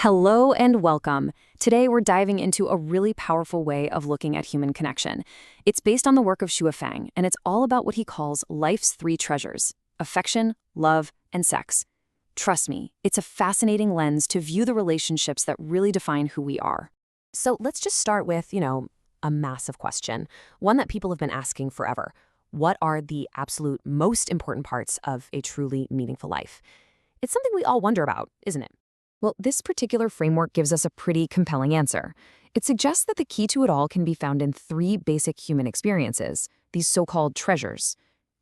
Hello and welcome. Today we're diving into a really powerful way of looking at human connection. It's based on the work of Fang, and it's all about what he calls life's three treasures: affection, love, and sex. Trust me, it's a fascinating lens to view the relationships that really define who we are. So let's just start with, a massive question, one that people have been asking forever. What are the absolute most important parts of a truly meaningful life? It's something we all wonder about, isn't it? Well, this particular framework gives us a pretty compelling answer. It suggests that the key to it all can be found in three basic human experiences, these so-called treasures.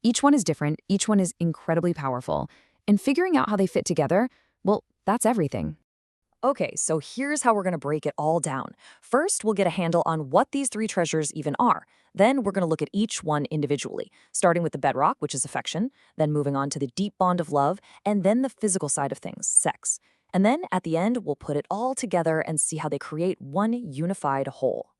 Each one is different, each one is incredibly powerful, and figuring out how they fit together, well, that's everything. Okay, so here's how we're going to break it all down. First, we'll get a handle on what these three treasures even are. Then we're going to look at each one individually, starting with the bedrock, which is affection, then moving on to the deep bond of love, and then the physical side of things, sex. And then at the end, we'll put it all together and see how they create one unified whole.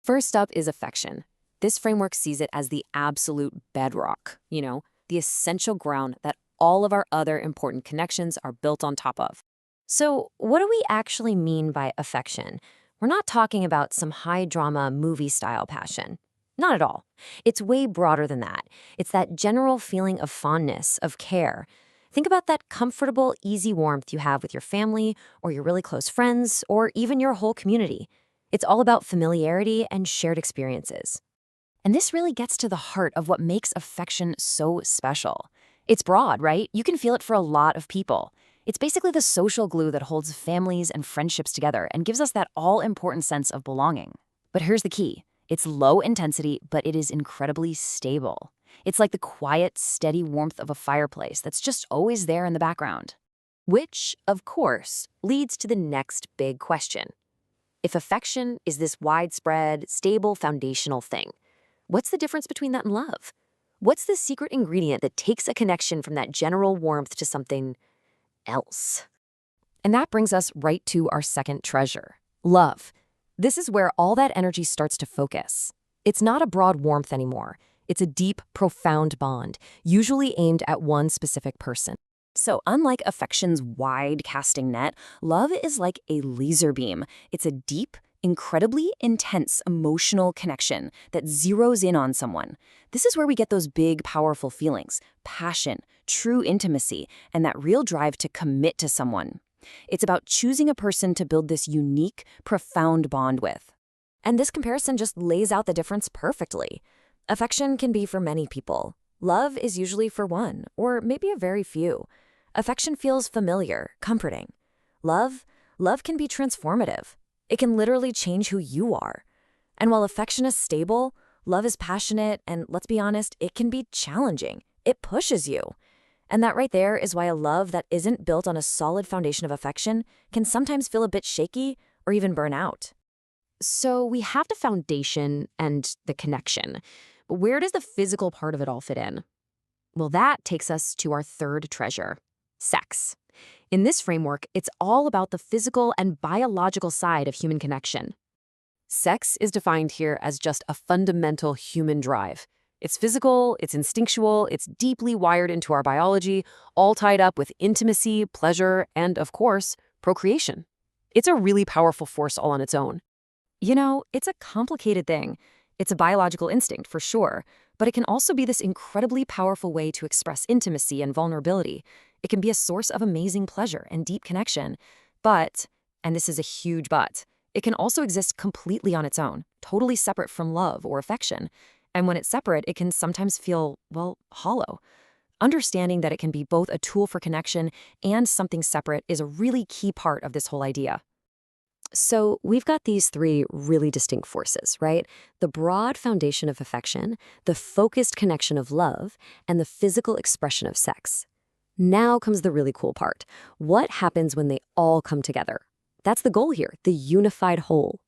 First up is affection. This framework sees it as the absolute bedrock, the essential ground that all of our other important connections are built on top of. So, what do we actually mean by affection? We're not talking about some high-drama movie-style passion. Not at all. It's way broader than that. It's that general feeling of fondness, of care. Think about that comfortable, easy warmth you have with your family or your really close friends or even your whole community. It's all about familiarity and shared experiences. And this really gets to the heart of what makes affection so special. It's broad, right? You can feel it for a lot of people. It's basically the social glue that holds families and friendships together and gives us that all-important sense of belonging. But here's the key. It's low intensity, but it is incredibly stable. It's like the quiet, steady warmth of a fireplace that's just always there in the background. Which, of course, leads to the next big question. If affection is this widespread, stable, foundational thing, what's the difference between that and love? What's the secret ingredient that takes a connection from that general warmth to something else? And that brings us right to our second treasure, love. This is where all that energy starts to focus. It's not a broad warmth anymore. It's a deep, profound bond, usually aimed at one specific person. So unlike affection's wide casting net, love is like a laser beam. It's a deep, incredibly intense emotional connection that zeroes in on someone. This is where we get those big, powerful feelings, passion, true intimacy, and that real drive to commit to someone. It's about choosing a person to build this unique, profound bond with. And this comparison just lays out the difference perfectly. Affection can be for many people. Love is usually for one, or maybe a very few. Affection feels familiar, comforting. Love can be transformative. It can literally change who you are. And while affection is stable, love is passionate, and let's be honest, it can be challenging. It pushes you. And that right there is why a love that isn't built on a solid foundation of affection can sometimes feel a bit shaky or even burn out. So we have the foundation and the connection. But where does the physical part of it all fit in? Well, that takes us to our third treasure, sex. In this framework, it's all about the physical and biological side of human connection. Sex is defined here as just a fundamental human drive. It's physical, it's instinctual, it's deeply wired into our biology, all tied up with intimacy, pleasure, and, of course, procreation. It's a really powerful force all on its own. It's a complicated thing. It's a biological instinct, for sure, but it can also be this incredibly powerful way to express intimacy and vulnerability. It can be a source of amazing pleasure and deep connection. But, and this is a huge but, it can also exist completely on its own, totally separate from love or affection. And when it's separate, it can sometimes feel, hollow. Understanding that it can be both a tool for connection and something separate is a really key part of this whole idea. So we've got these three really distinct forces, right? The broad foundation of affection, the focused connection of love, and the physical expression of sex. Now comes the really cool part. What happens when they all come together? That's the goal here, the unified whole.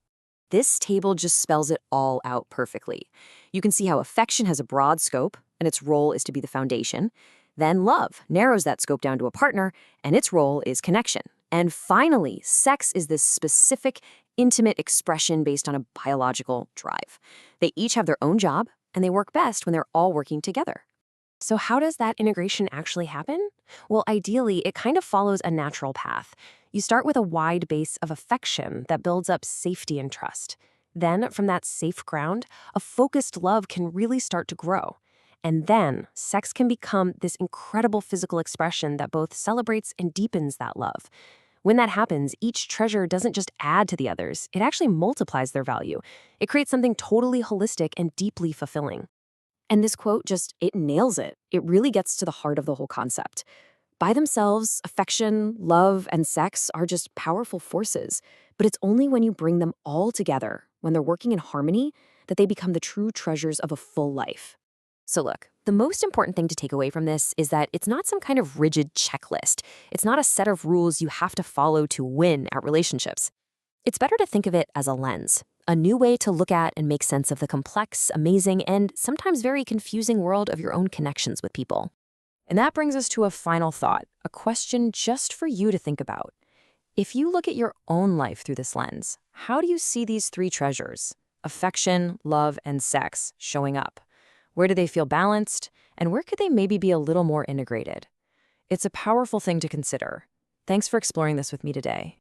This table just spells it all out perfectly. You can see how affection has a broad scope, and its role is to be the foundation. Then love narrows that scope down to a partner, and its role is connection. And finally, sex is this specific, intimate expression based on a biological drive. They each have their own job, and they work best when they're all working together. So how does that integration actually happen? Well, ideally, it kind of follows a natural path. You start with a wide base of affection that builds up safety and trust. Then, from that safe ground, a focused love can really start to grow. And then, sex can become this incredible physical expression that both celebrates and deepens that love. When that happens, each treasure doesn't just add to the others, it actually multiplies their value. It creates something totally holistic and deeply fulfilling. And this quote it nails it. It really gets to the heart of the whole concept. By themselves, affection, love, and sex are just powerful forces. But it's only when you bring them all together, when they're working in harmony, that they become the true treasures of a full life. So look, the most important thing to take away from this is that it's not some kind of rigid checklist. It's not a set of rules you have to follow to win at relationships. It's better to think of it as a lens, a new way to look at and make sense of the complex, amazing, and sometimes very confusing world of your own connections with people. And that brings us to a final thought, a question just for you to think about. If you look at your own life through this lens, how do you see these three treasures, affection, love, and sex, showing up? Where do they feel balanced? And where could they maybe be a little more integrated? It's a powerful thing to consider. Thanks for exploring this with me today.